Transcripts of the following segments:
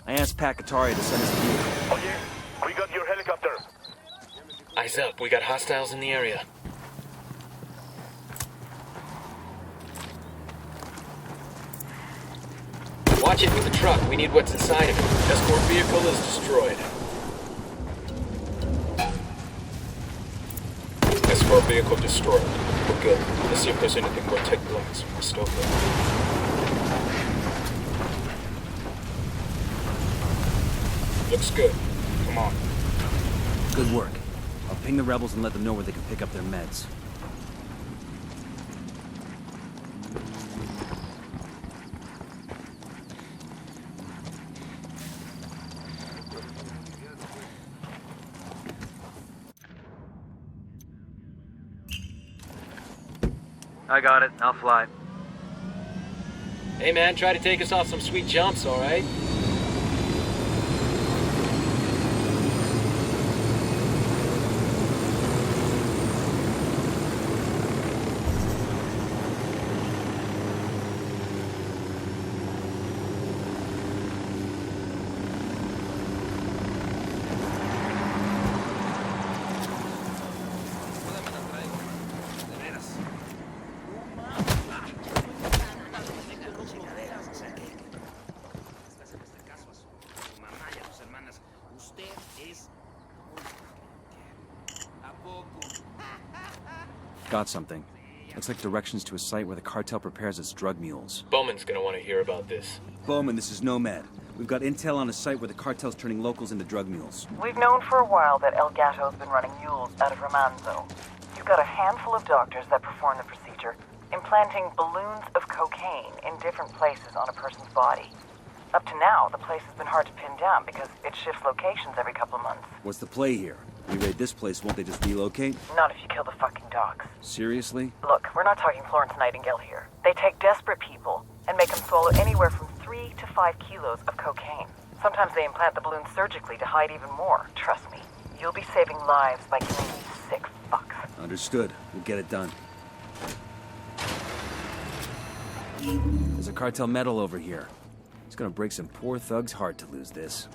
I asked Pakatari to send us a vehicle. Oh yeah? We got your helicopter. Eyes up, we got hostiles in the area. Watch it with the truck, we need what's inside of it. Escort vehicle is destroyed. Escort vehicle destroyed. We're good. Let's see if there's anything more tech blocks. We're still good. Looks good. Come on. Good work. I'll ping the rebels and let them know where they can pick up their meds. I got it. I'll fly. Hey man, try to take us off some sweet jumps, alright? Got something. Looks like directions to a site where the cartel prepares its drug mules. Bowman's gonna want to hear about this. Bowman, this is Nomad. We've got intel on a site where the cartel's turning locals into drug mules. We've known for a while that El Gato's been running mules out of Romanzo. You've got a handful of doctors that perform the procedure, implanting balloons of cocaine in different places on a person's body. Up to now, the place has been hard to pin down because it shifts locations every couple of months. What's the play here? We raid this place, won't they just relocate? Not if you kill the fucking docs. Seriously? Look, we're not talking Florence Nightingale here. They take desperate people and make them swallow anywhere from 3 to 5 kilos of cocaine. Sometimes they implant the balloons surgically to hide even more. Trust me, you'll be saving lives by killing these sick fucks. Understood. We'll get it done. There's a cartel medal over here. It's gonna break some poor thug's heart to lose this.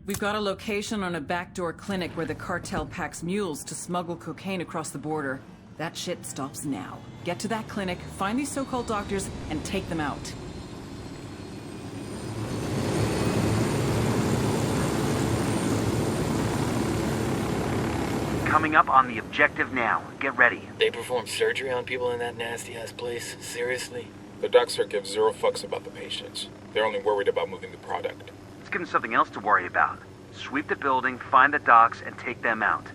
We've got a location on a backdoor clinic where the cartel packs mules to smuggle cocaine across the border. That shit stops now. Get to that clinic, find these so-called doctors, and take them out. Coming up on the objective now. Get ready. They perform surgery on people in that nasty-ass place? Seriously? The docs here give zero fucks about the patients. They're only worried about moving the product. Let's give them something else to worry about. Sweep the building, find the docks, and take them out.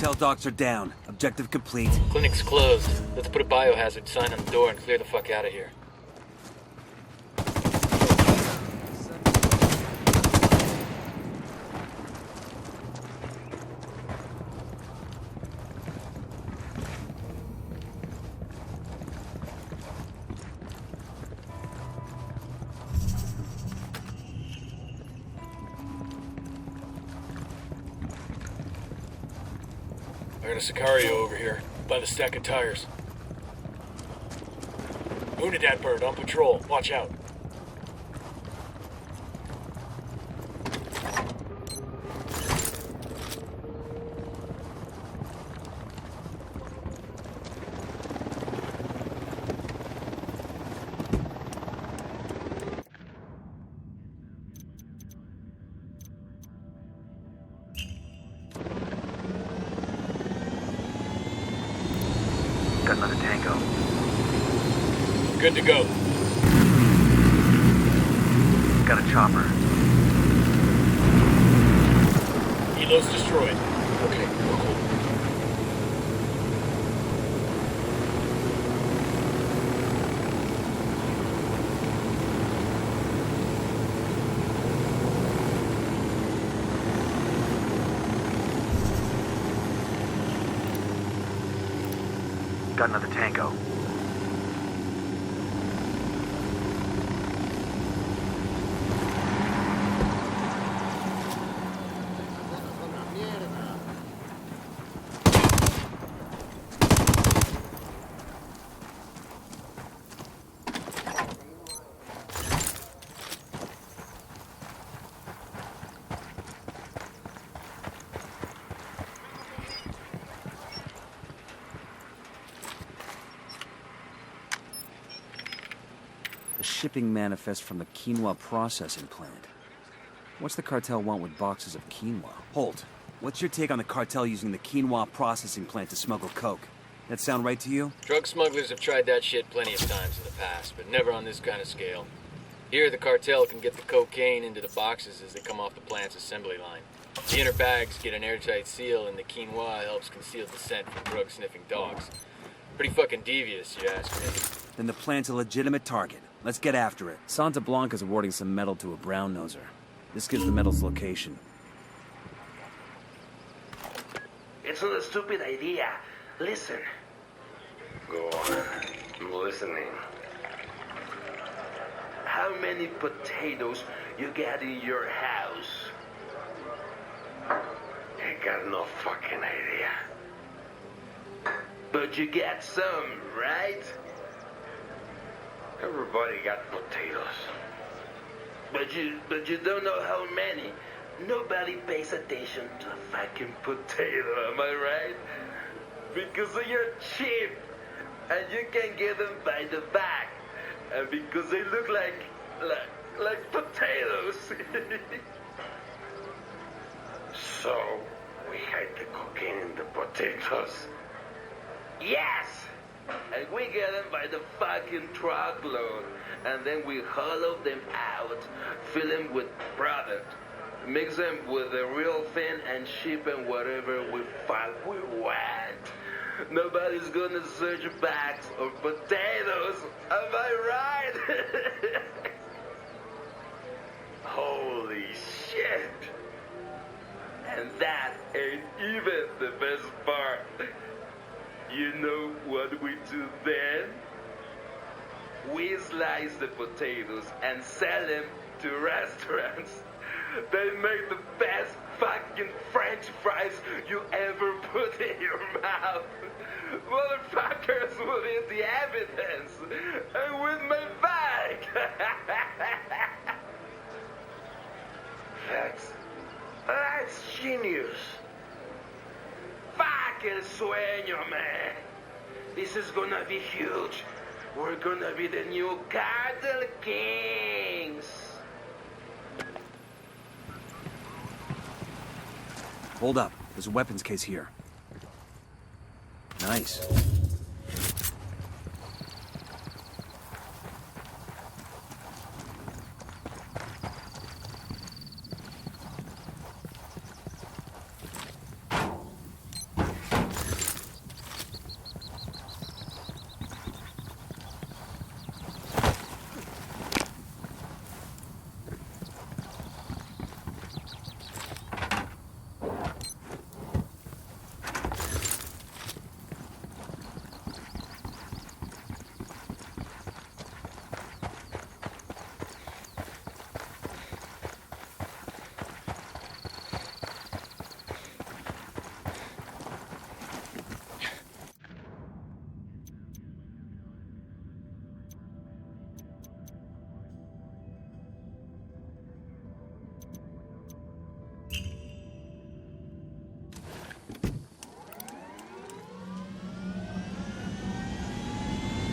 Cartel docs are down. Objective complete. Clinic's closed. Let's put a biohazard sign on the door and clear the fuck out of here. I got a Sicario over here, by the stack of tires. Wounded that bird, on patrol. Watch out. Good to go. Got a chopper. Helo's destroyed. Okay, we're cool. Got another tango. A shipping manifest from the quinoa processing plant. What's the cartel want with boxes of quinoa? Holt, what's your take on the cartel using the quinoa processing plant to smuggle coke? That sound right to you? Drug smugglers have tried that shit plenty of times in the past, but never on this kind of scale. Here, the cartel can get the cocaine into the boxes as they come off the plant's assembly line. The inner bags get an airtight seal, and the quinoa helps conceal the scent from drug-sniffing dogs. Pretty fucking devious, you ask me. Then the plant's a legitimate target. Let's get after it. Santa Blanca's awarding some metal to a brown noser. This gives the metal's location. It's not a stupid idea. Listen. Go on. I'm listening. How many potatoes you got in your house? I got no fucking idea. But you got some, right? Everybody got potatoes. But you don't know how many. Nobody pays attention to a fucking potato, am I right? Because you're cheap. And you can get them by the bag. And because they look like potatoes. So, we hide the cocaine in the potatoes. Yes! And we get them by the fucking truckload. And then we hollow them out, fill them with product, mix them with the real thing, and ship them wherever we want. Nobody's gonna search bags of potatoes. Am I right? Holy shit. And that ain't even the best part. You know what we do then? We slice the potatoes and sell them to restaurants. They make the best fucking French fries you ever put in your mouth. Motherfuckers will eat the evidence. And with my bag. That's genius. Fucking sueño, man. This is gonna be huge. We're gonna be the new cartel kings. Hold up. There's a weapons case here. Nice.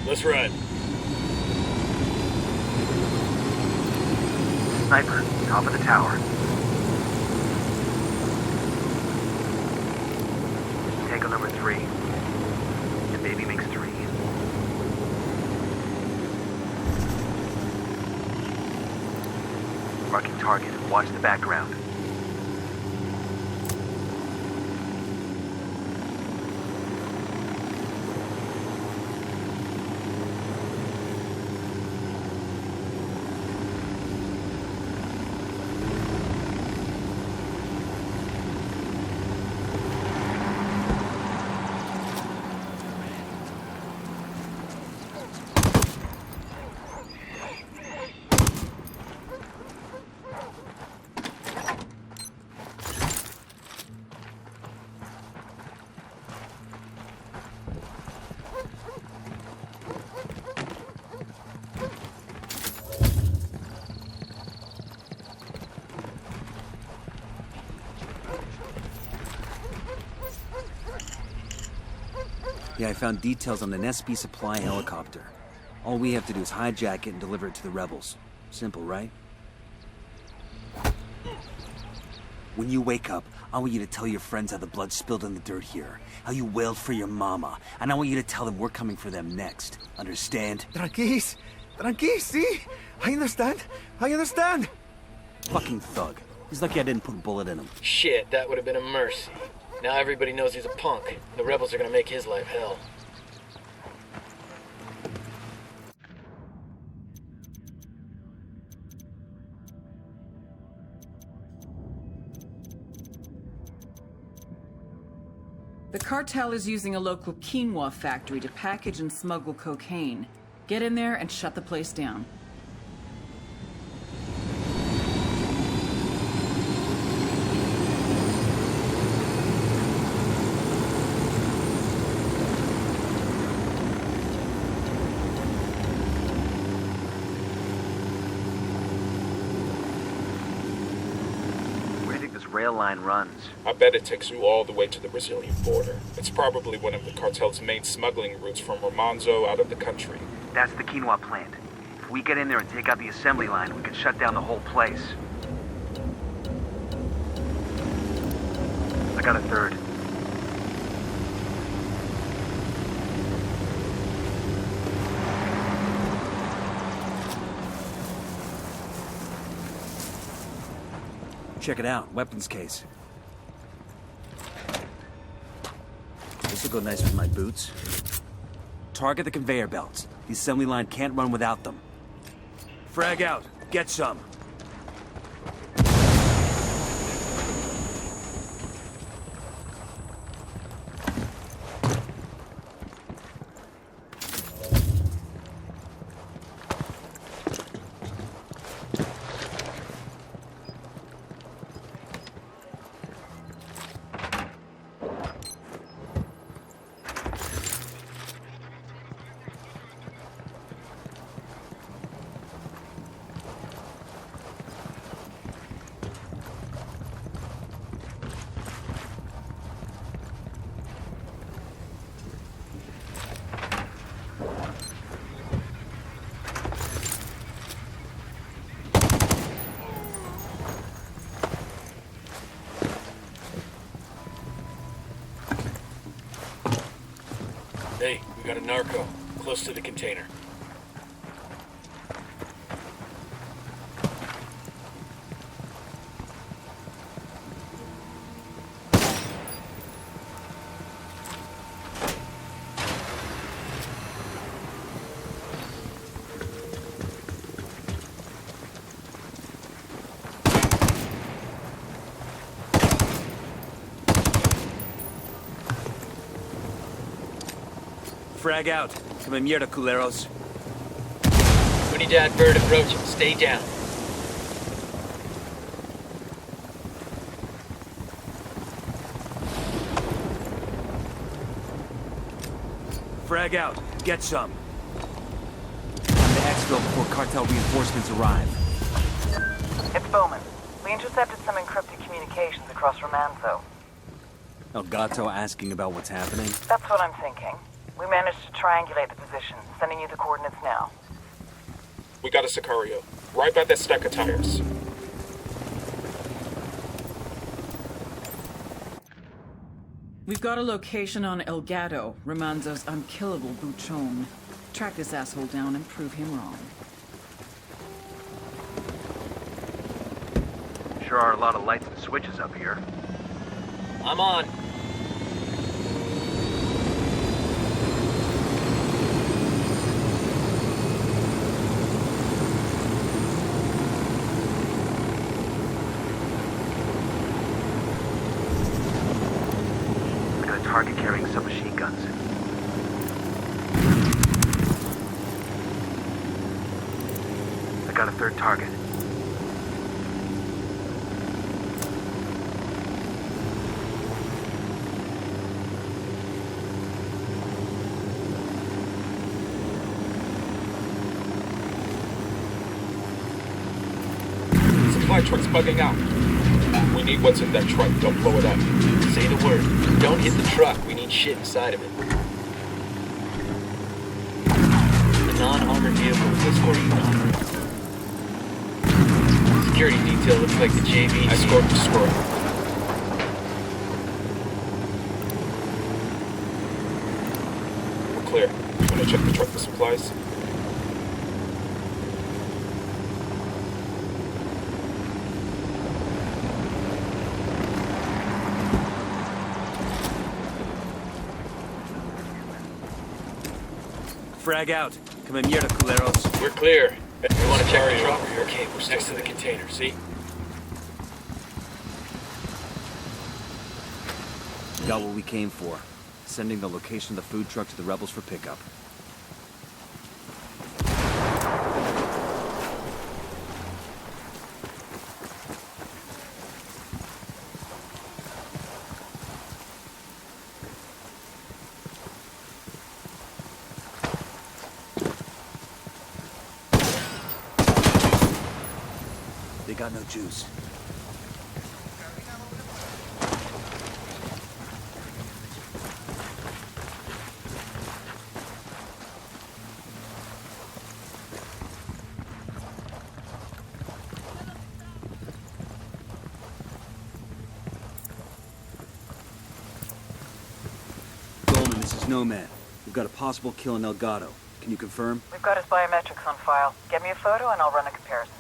Let's ride. Sniper, top of the tower. Tango number 3. And baby makes 3. target. Watch the background. Yeah, I found details on an SB supply helicopter. All we have to do is hijack it and deliver it to the rebels. Simple, right? When you wake up, I want you to tell your friends how the blood spilled in the dirt here. How you wailed for your mama. And I want you to tell them we're coming for them next. Understand? Tranquils. Tranquils, see? I understand. I understand. Fucking thug. He's lucky I didn't put a bullet in him. Shit, that would have been a mercy. Now everybody knows he's a punk. The rebels are gonna make his life hell. The cartel is using a local quinoa factory to package and smuggle cocaine. Get in there and shut the place down. Rail line runs. I bet it takes you all the way to the Brazilian border. It's probably one of the cartel's main smuggling routes from Romanzo out of the country. That's the quinoa plant. If we get in there and take out the assembly line, we can shut down the whole place. I got a third. Check it out, weapons case. This'll go nice with my boots. Target the conveyor belts. The assembly line can't run without them. Frag out. Get some. Hey, we got a narco, close to the container. Frag out. Come in mierda, culeros. We need to advert approach. Stay down. Frag out. Get some. Time to exfil before cartel reinforcements arrive. It's Bowman. We intercepted some encrypted communications across Romanzo. El Gato asking about what's happening? That's what I'm thinking. We managed to triangulate the position, sending you the coordinates now. We got a Sicario. Right by that stack of tires. We've got a location on El Gato, Romanzo's unkillable buchon. Track this asshole down and prove him wrong. Sure are a lot of lights and switches up here. I'm on. I got a target carrying submachine guns. I got a third target. Supply truck's bugging out. We need what's in that truck. Don't blow it up. Say the word. Don't hit the truck. We need shit inside of it. A non-armored vehicle is escorting on. Security detail looks like the JV. Escort destroyed. We're clear. Want to check the truck for supplies? Frag out. Come mierda, culeros. We're clear. You want to check the truck? Okay, we're next to the container, see? Got what we came for. Sending the location of the food truck to the rebels for pickup. They got no juice. Goldman, this is Nomad. We've got a possible kill in Elgato. Can you confirm? We've got his biometrics on file. Get me a photo and I'll run a comparison.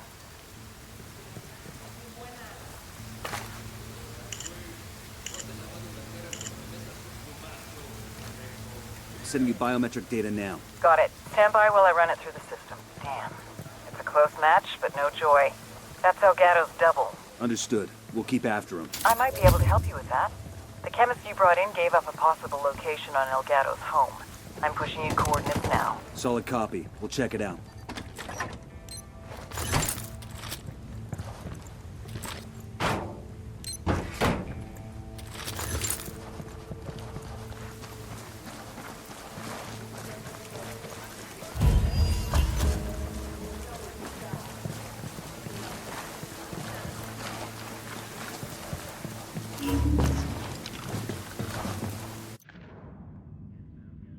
Sending you biometric data now. Got it. Stand by while I run it through the system. Damn. It's a close match, but no joy. That's Elgato's double. Understood. We'll keep after him. I might be able to help you with that. The chemist you brought in gave up a possible location on Elgato's home. I'm pushing you coordinates now. Solid copy. We'll check it out.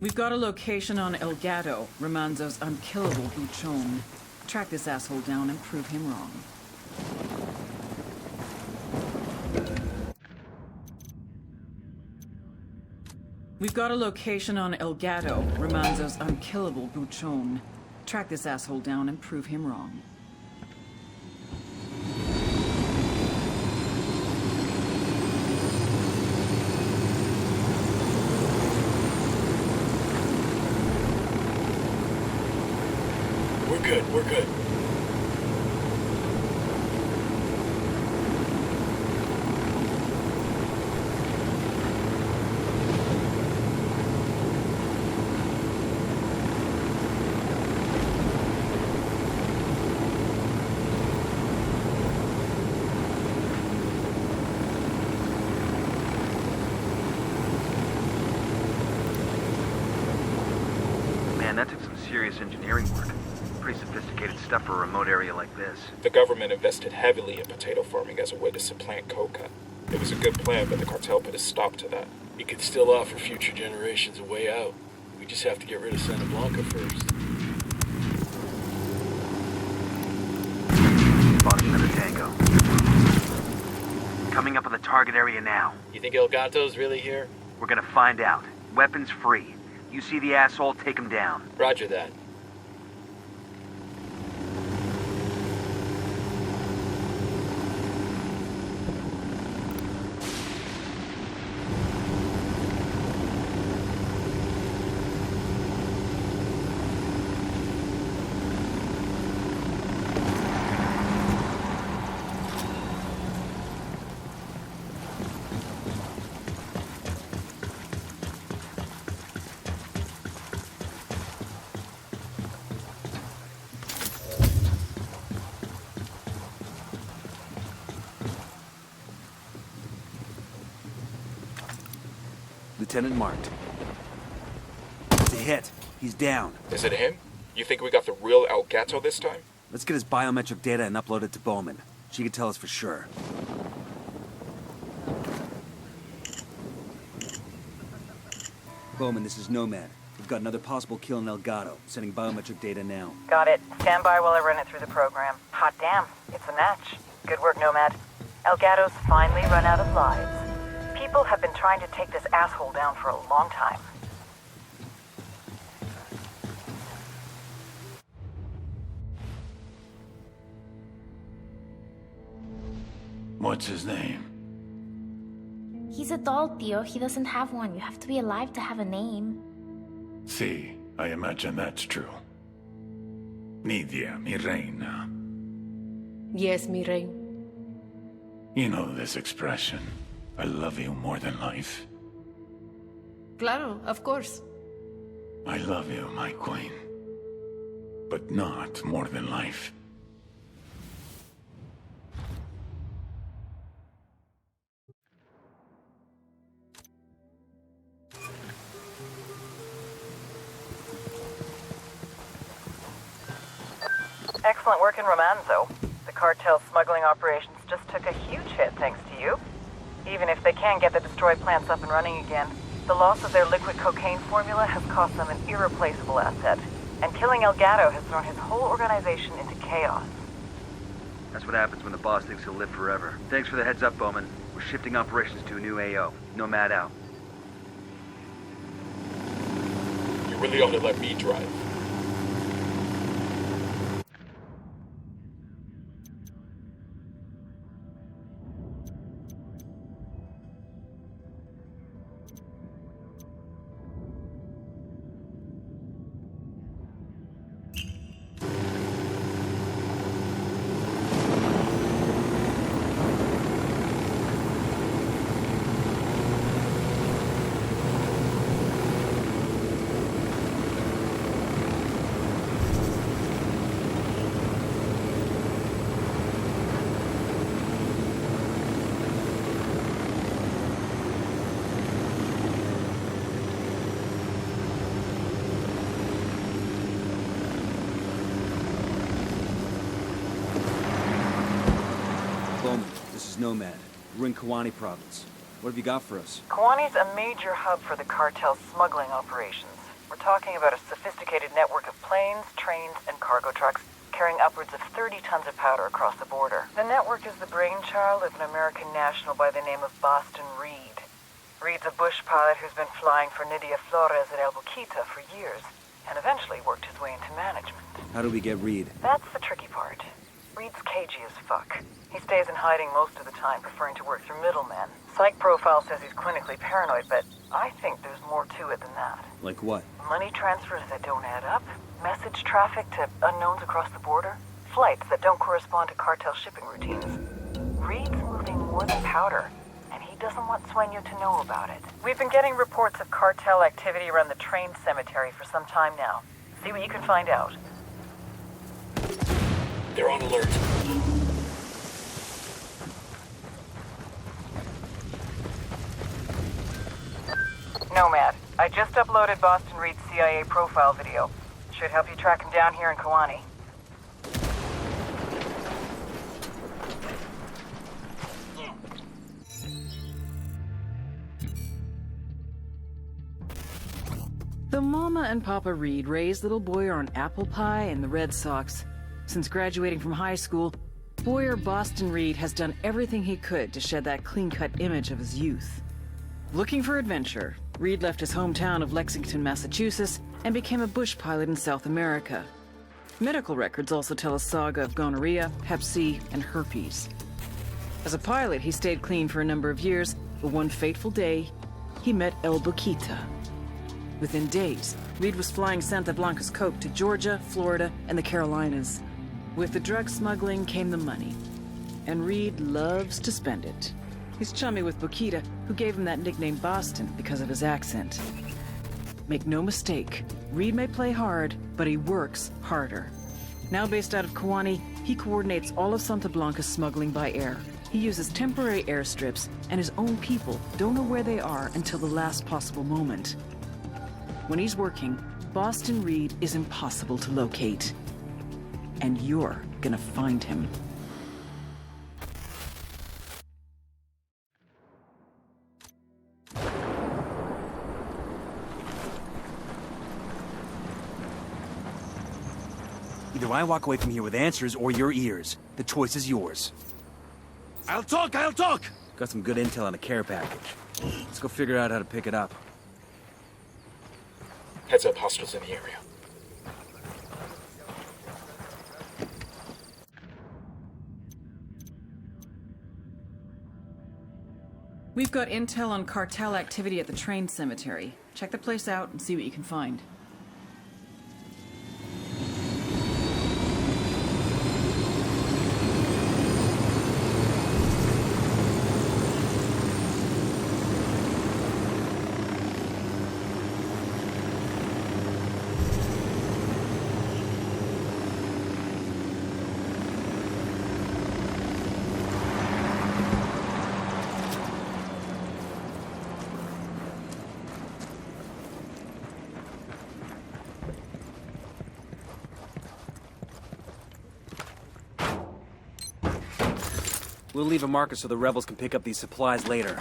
We've got a location on Elgato, Romanzo's unkillable buchon. Track this asshole down and prove him wrong. We've got a location on Elgato, Romanzo's unkillable buchon. Track this asshole down and prove him wrong. We're good. Man, that took some serious engineering work. Pretty sophisticated stuff for a remote area like this. The government invested heavily in potato farming as a way to supplant coca. It was a good plan, but the cartel put a stop to that. It could still offer future generations a way out. We just have to get rid of Santa Blanca first. Spotted another tango. Coming up on the target area now. You think Elgato's really here? We're gonna find out. Weapons free. You see the asshole, take him down. Roger that. Lieutenant marked. It's a hit. He's down. Is it him? You think we got the real El Gato this time? Let's get his biometric data and upload it to Bowman. She can tell us for sure. Bowman, this is Nomad. We've got another possible kill in El Gato. Sending biometric data now. Got it. Stand by while I run it through the program. Hot damn. It's a match. Good work, Nomad. El Gato's finally run out of lives. People have been trying to take this asshole down for a long time. What's his name? He's a doll, Theo. He doesn't have one. You have to be alive to have a name. See, I imagine that's true. Nidia, mi reina. Yes, mi rey. You know this expression. I love you more than life. Claro, of course. I love you, my queen. But not more than life. Excellent work in Romanzo. The cartel's smuggling operations just took a huge hit thanks to you. Even if they can get the destroyed plants up and running again, the loss of their liquid cocaine formula has cost them an irreplaceable asset. And killing El Gato has thrown his whole organization into chaos. That's what happens when the boss thinks he'll live forever. Thanks for the heads up, Bowman. We're shifting operations to a new AO. Nomad out. You really ought to let me drive. Nomad. We're in Kawani province. What have you got for us? Kawani's a major hub for the cartel's smuggling operations. We're talking about a sophisticated network of planes, trains, and cargo trucks carrying upwards of 30 tons of powder across the border. The network is the brainchild of an American national by the name of Boston Reed. Reed's a bush pilot who's been flying for Nidia Flores at El Boquita for years, and eventually worked his way into management. How do we get Reed? That's the tricky part. Reed's cagey as fuck. He stays in hiding most of the time, preferring to work through middlemen. Psych profile says he's clinically paranoid, but I think there's more to it than that. Like what? Money transfers that don't add up, message traffic to unknowns across the border, flights that don't correspond to cartel shipping routines. Reed's moving more than powder, and he doesn't want Sueño to know about it. We've been getting reports of cartel activity around the train cemetery for some time now. See what you can find out. They're on alert. Nomad, I just uploaded Boston Reed's CIA profile video. Should help you track him down here in Kawani. The Mama and Papa Reed raised little Boyer on apple pie and the Red Sox. Since graduating from high school, Boyer Boston Reed has done everything he could to shed that clean-cut image of his youth. Looking for adventure, Reed left his hometown of Lexington, Massachusetts, and became a bush pilot in South America. Medical records also tell a saga of gonorrhea, hep C, and herpes. As a pilot, he stayed clean for a number of years, but one fateful day, he met El Boquita. Within days, Reed was flying Santa Blanca's coke to Georgia, Florida, and the Carolinas. With the drug smuggling came the money, and Reed loves to spend it. He's chummy with Boquita, who gave him that nickname Boston because of his accent. Make no mistake, Reed may play hard, but he works harder. Now based out of Kawani, he coordinates all of Santa Blanca's smuggling by air. He uses temporary airstrips, and his own people don't know where they are until the last possible moment. When he's working, Boston Reed is impossible to locate. And you're gonna find him. Either I walk away from here with answers or your ears. The choice is yours. I'll talk! Got some good intel on a care package. Let's go figure out how to pick it up. Heads up, hostiles in the area. We've got intel on cartel activity at the train cemetery. Check the place out and see what you can find. We'll leave a marker so the rebels can pick up these supplies later.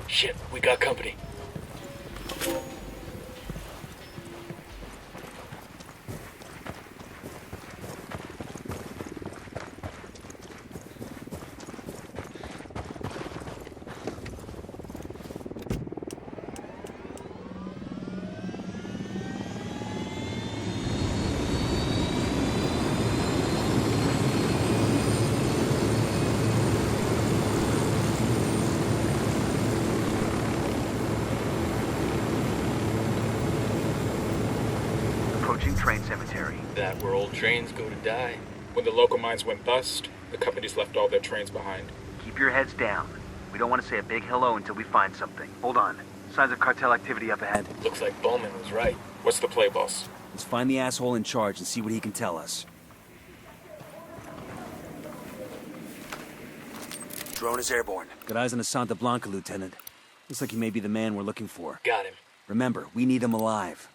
Shit, we got company. Train cemetery. That where old trains go to die. When the local mines went bust, the companies left all their trains behind. Keep your heads down. We don't want to say a big hello until we find something. Hold on. Signs of cartel activity up ahead. Looks like Bowman was right. What's the play, boss? Let's find the asshole in charge and see what he can tell us. Drone is airborne. Got eyes on a Santa Blanca, Lieutenant. Looks like he may be the man we're looking for. Got him. Remember, we need him alive.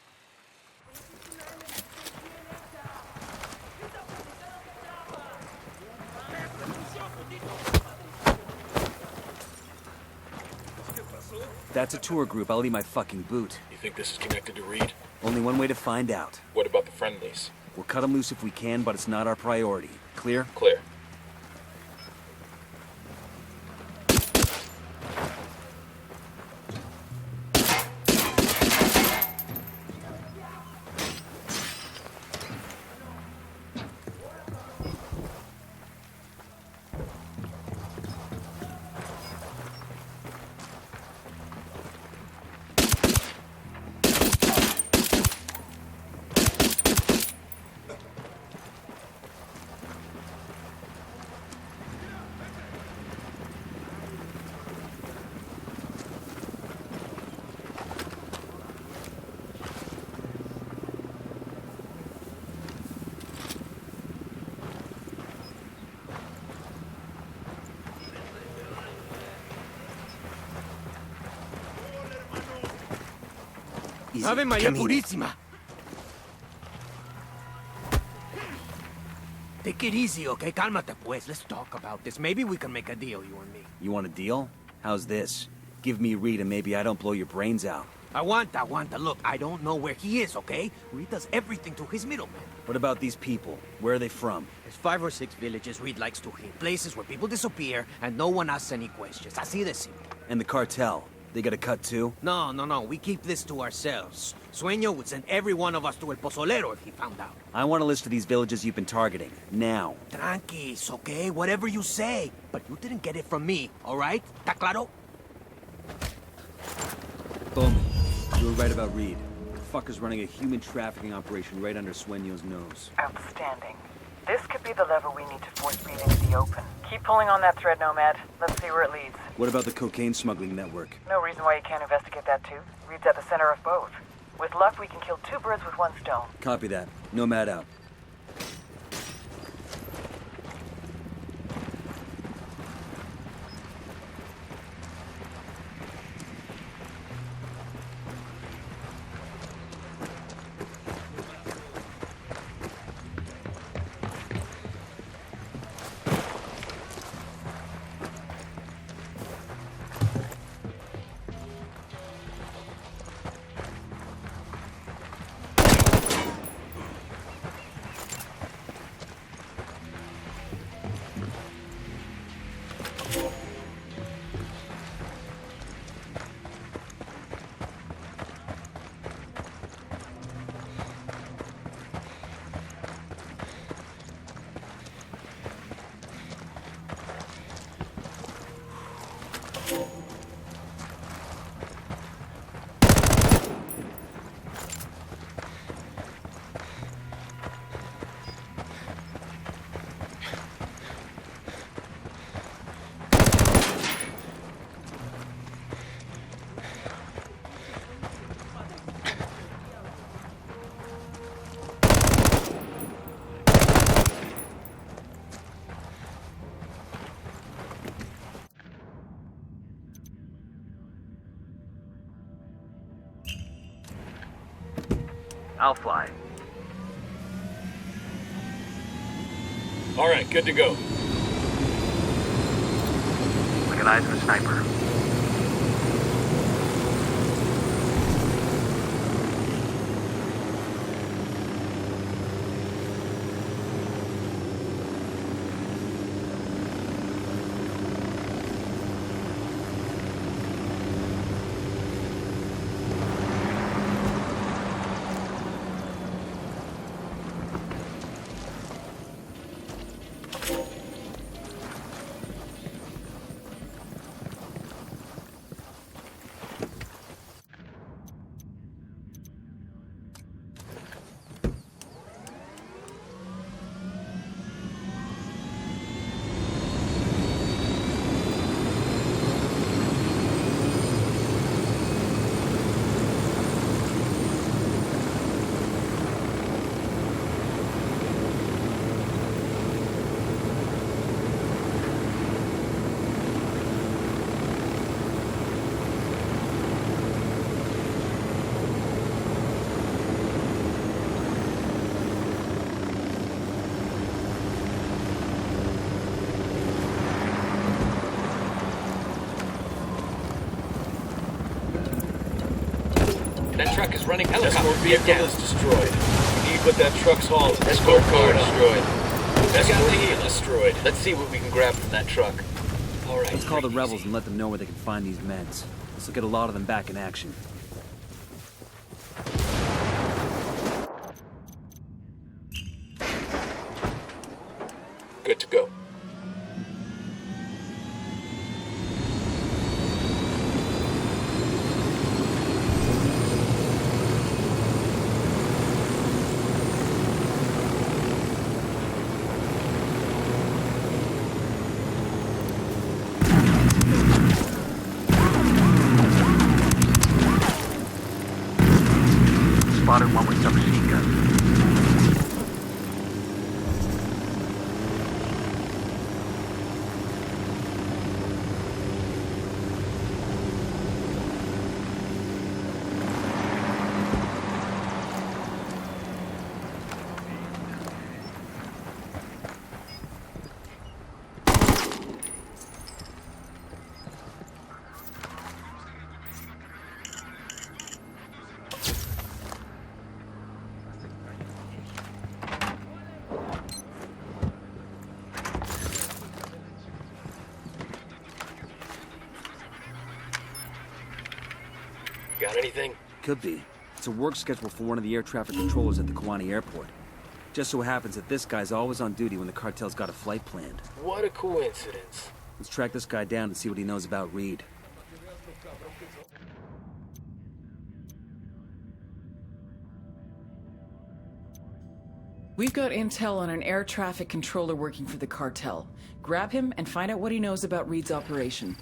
That's a tour group. I'll eat my fucking boot. You think this is connected to Reed? Only one way to find out. What about the friendlies? We'll cut them loose if we can, but it's not our priority. Clear? Clear. Ave María Purísima! Take it easy, okay? Cálmate, pues. Let's talk about this. Maybe we can make a deal, you and me. You want a deal? How's this? Give me Reed and maybe I don't blow your brains out. Aguanta. Look, I don't know where he is, okay? Reed does everything to his middleman. What about these people? Where are they from? There's 5 or 6 villages Reed likes to hit. Places where people disappear and no one asks any questions. Así de simple. And the cartel? They got a cut too? No. We keep this to ourselves. Sueño would send every one of us to El Pozolero if he found out. I want a list of these villages you've been targeting. Now. Tranquis, okay? Whatever you say. But you didn't get it from me, all right? ¿Está claro? Bowman, you were right about Reed. The fucker's running a human trafficking operation right under Sueño's nose. Outstanding. This could be the lever we need to force breathe into the open. Keep pulling on that thread, Nomad. Let's see where it leads. What about the cocaine smuggling network? No reason why you can't investigate that too. Reed's at the center of both. With luck, we can kill two birds with one stone. Copy that. Nomad out. I'll fly. All right, good to go. We got eyes on a sniper. That truck is running helicopter. Escort vehicle is destroyed. We need what that truck's hauled. Escort car destroyed. Escort vehicle destroyed. Let's see what we can grab from that truck. All right. Let's call the rebels and let them know where they can find these meds. This will get a lot of them back in action. Good to go. Spotted one with submachine guns. Got anything? Could be. It's a work schedule for one of the air traffic controllers at the Kawani airport. Just so happens that this guy's always on duty when the cartel's got a flight planned. What a coincidence. Let's track this guy down and see what he knows about Reed. We've got intel on an air traffic controller working for the cartel. Grab him and find out what he knows about Reed's operation.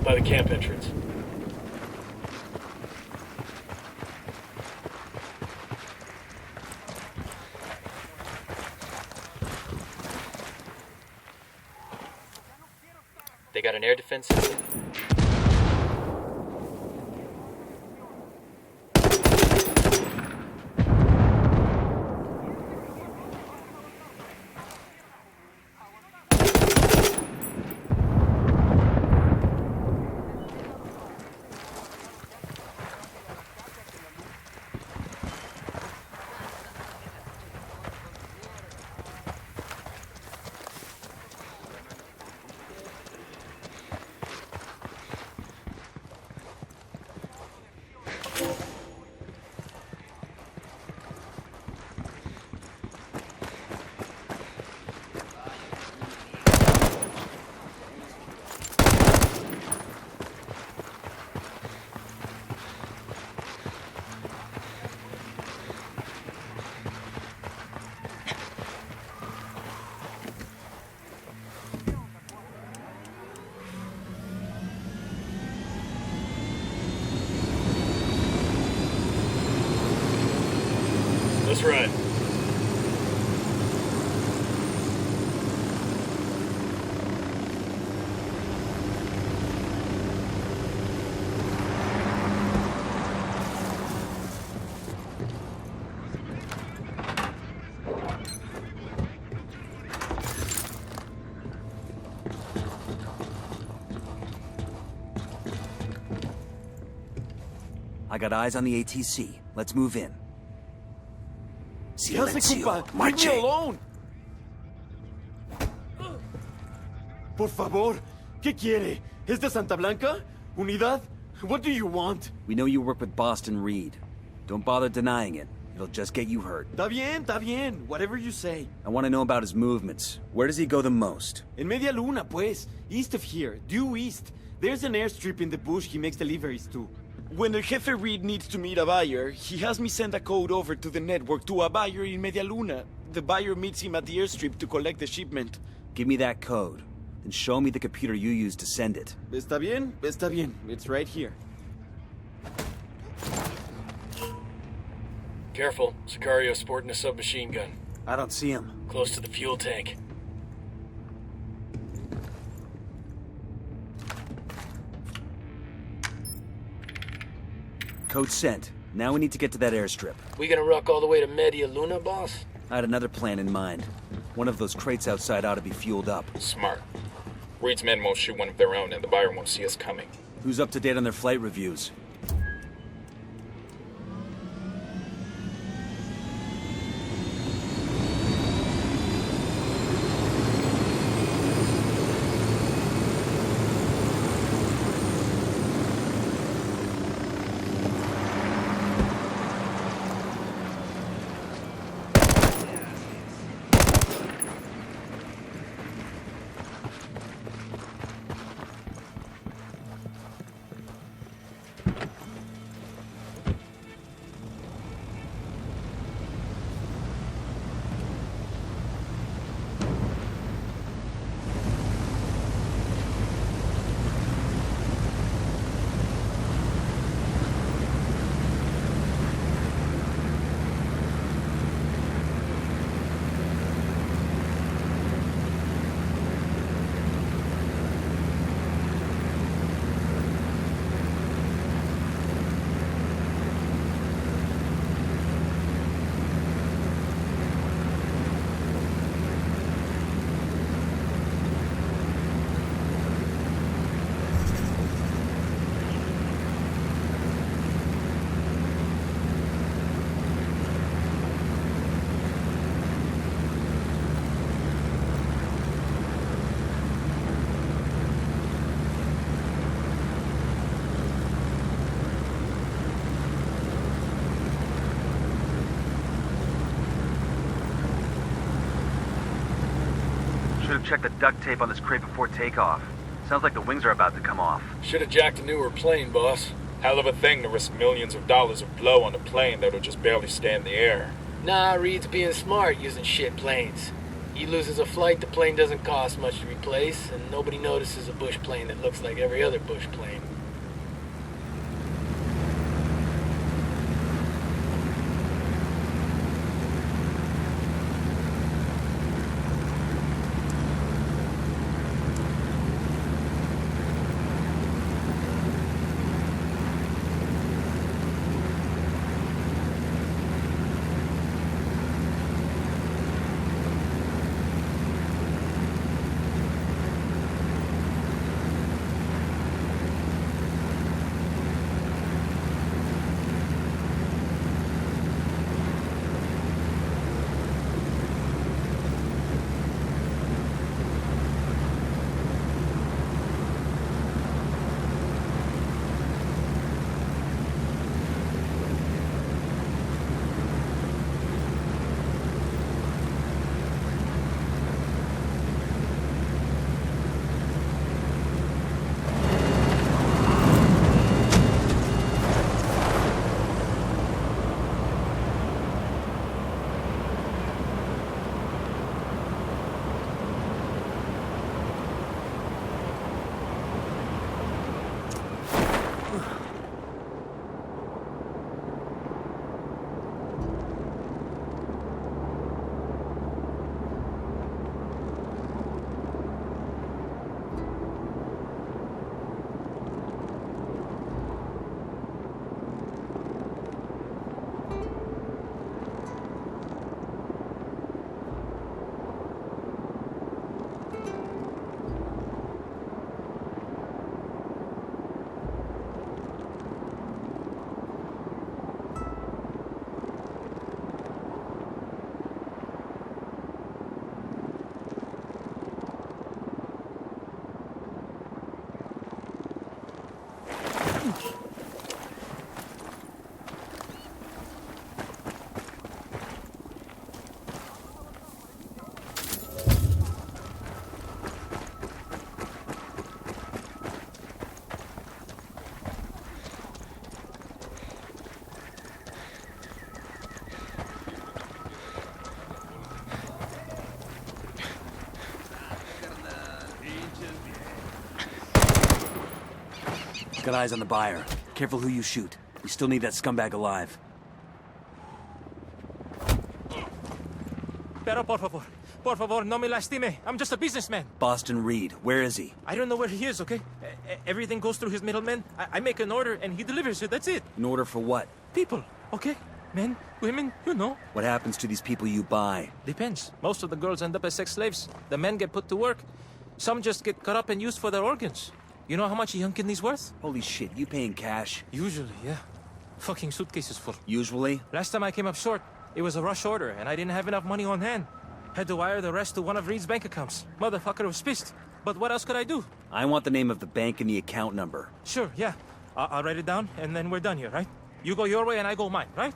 By the camp entrance. They got an air defense system? Let's ride. I got eyes on the ATC. Let's move in. ¿Qué hace, compa? Leave me alone. Por favor, ¿qué quiere? ¿Es de Santa Blanca? ¿Unidad? What do you want? We know you work with Boston Reed. Don't bother denying it. It'll just get you hurt. Está bien. Whatever you say. I want to know about his movements. Where does he go the most? En Media Luna, pues. East of here. Due east. There's an airstrip in the bush he makes deliveries to. When the Jefe Reed needs to meet a buyer, he has me send a code over to the network to a buyer in Media Luna. The buyer meets him at the airstrip to collect the shipment. Give me that code. Then show me the computer you used to send it. Está bien. It's right here. Careful. Sicario's sporting a submachine gun. I don't see him. Close to the fuel tank. Code sent. Now we need to get to that airstrip. We gonna ruck all the way to Media Luna, boss? I had another plan in mind. One of those crates outside ought to be fueled up. Smart. Reed's men won't shoot one of their own, and the buyer won't see us coming. Who's up to date on their flight reviews? check the duct tape on this crate before takeoff. Sounds like the wings are about to come off. Should have jacked a newer plane, boss. Hell of a thing to risk millions of dollars of blow on a plane that'll just barely stay in the air. Nah, Reed's being smart using shit planes. He loses a flight, the plane doesn't cost much to replace, and nobody notices a bush plane that looks like every other bush plane. Got eyes on the buyer. Careful who you shoot. We still need that scumbag alive. Pero por favor, no me lastime. I'm just a businessman. Boston Reed, where is he? I don't know where he is, okay? Everything goes through his middleman. I make an order and he delivers it, that's it. An order for what? People, okay? Men, women, you know. What happens to these people you buy? Depends. Most of the girls end up as sex slaves. The men get put to work. Some just get cut up and used for their organs. You know how much a young kidney's worth? Holy shit, you paying cash? Usually, yeah. Fucking suitcases full. Usually? Last time I came up short, it was a rush order and I didn't have enough money on hand. Had to wire the rest to one of Reed's bank accounts. Motherfucker was pissed. But what else could I do? I want the name of the bank and the account number. Sure, yeah. I'll write it down and then we're done here, right? You go your way and I go mine, right?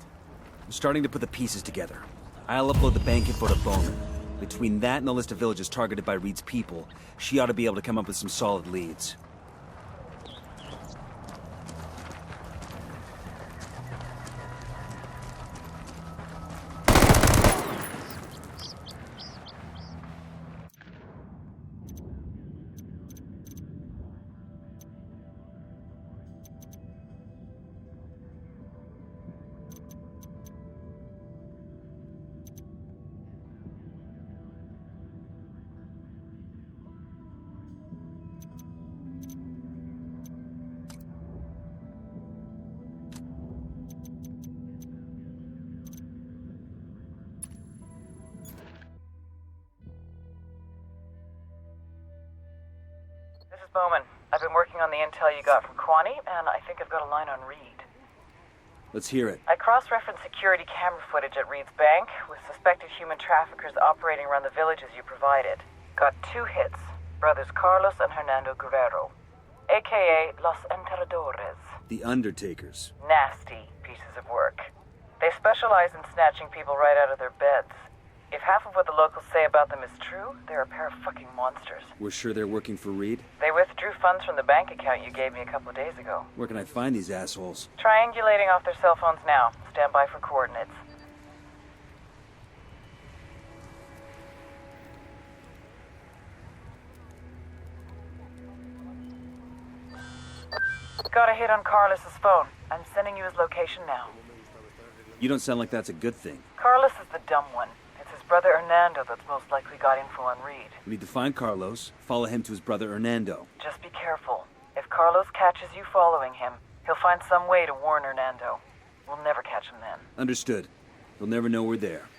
I'm starting to put the pieces together. I'll upload the bank info to Bowman. Between that and the list of villages targeted by Reed's people, she ought to be able to come up with some solid leads. Bowman, I've been working on the intel you got from Kwani, and I think I've got a line on Reed. Let's hear it. I cross-referenced security camera footage at Reed's bank with suspected human traffickers operating around the villages you provided. Got 2 hits, brothers Carlos and Hernando Guerrero, a.k.a. Los Enterradores. The Undertakers. Nasty pieces of work. They specialize in snatching people right out of their beds. If half of what the locals say about them is true, they're a pair of fucking monsters. We're sure they're working for Reed? They withdrew funds from the bank account you gave me a couple of days ago. Where can I find these assholes? Triangulating off their cell phones now. Stand by for coordinates. Got a hit on Carlos's phone. I'm sending you his location now. You don't sound like that's a good thing. Carlos is the dumb one. It's his brother Hernando that's most likely got info on Reed. We need to find Carlos, follow him to his brother Hernando. Just be careful. If Carlos catches you following him, he'll find some way to warn Hernando. We'll never catch him then. Understood. He'll never know we're there.